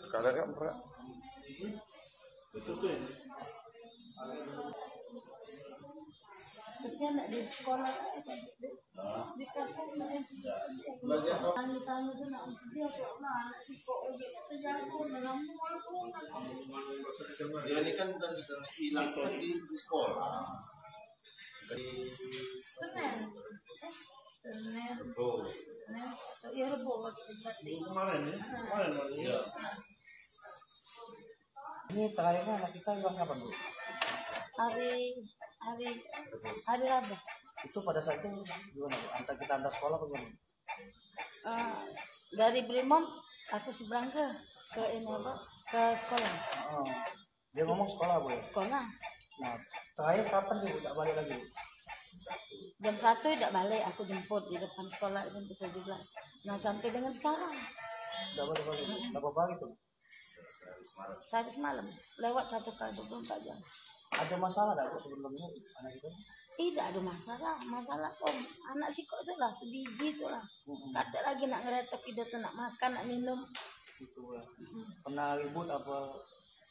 Kalau enggak pernah. Betul tuh ini. Terusnya enggak di sekolah di kampung tanya-tanya tuh nak dia kok anak si kok terjangkau dalam mulut. Dia ini kan bisa hilang di sekolah. Di Senin. oh. Ya Rebo Kemarin ya? Kemarin ya. Ini terakhirnya anak kita hilang kapan, Bu? hari Rabu. Itu pada saat itu gimana, Bu? Kita antar sekolah apa gimana? Dari Brimob aku seberang ke ini apa? Ke sekolah. Oh. Dia ngomong sekolah, Bu ya? Sekolah. Nah, terakhir kapan dia tidak balik lagi? Jam 1 tidak balik, aku jemput di depan sekolah SMP 17. Nah, sampai dengan sekarang. Tidak balik. Berapa pagi tuh? Sehari semalam, lewat 1 kali 24 jam. Ada masalah tidak, Bu, sebelumnya anak itu? Tidak ada masalah om. Anak si kok itulah, sebiji itulah. Kata lagi nak ngeretok ide tuh, nak makan, nak minum. Gitu ya. Pernah ribut apa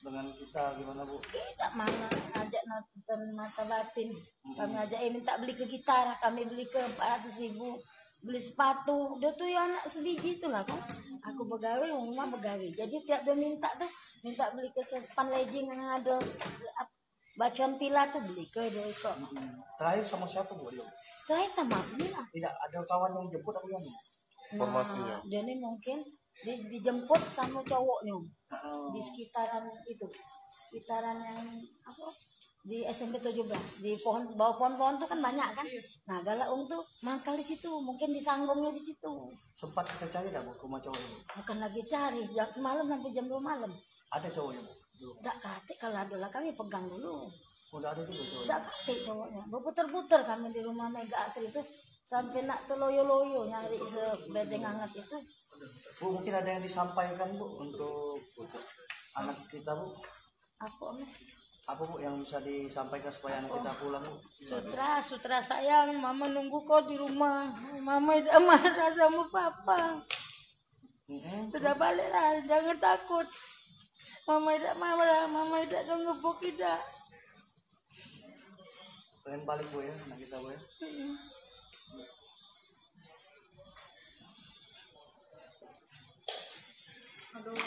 dengan kita gimana, Bu? Tidak mana ajak nonton mata batin. Kami ajak minta beli ke gitar, kami beli ke 400.000. Beli sepatu, dia tuh ya anak sebiji itulah kan. Aku begawe, rumah begawe. Jadi tiap dia minta beli ke sepan legging yang ada bacaan pila tuh beli ke dia kok. Terakhir sama siapa, Bu? Terakhir sama aku lah. Tidak ada kawan yang jemput apa gimana? Informasinya. Dia ini mungkin dijemput sama cowoknya di sekitaran itu, sekitaran yang apa di SMP 17 di bawah pohon-pohon tuh kan banyak kan. Nah Galaung tuh mangkal di situ, mungkin disanggungnya di situ. Sempat kita cari dah, Bu, rumah cowoknya, Bu? Bukan lagi cari, semalam sampai jam 2 malam. Ada cowoknya, Bu? Tak katik kalau ada lah kami pegang dulu. Udah ada juga cowoknya? Tak katik cowoknya. Berputar-putar kami di rumah Mega Asri itu sampai nak teloyo-loyo nyari sebedeng hangat itu. Bu, mungkin ada yang disampaikan, Bu, untuk anak kita, Bu? Apa, Bu, yang bisa disampaikan supaya anak kita pulang, Bu? Sutra sayang, mama nunggu kau di rumah. Mama tidak marah sama papa. Sudah balik lah, jangan takut. Mama tidak marah, mama tidak ngebuk tidak. Pengen balik, Bu, ya, anak kita, Bu, ya? Aduh.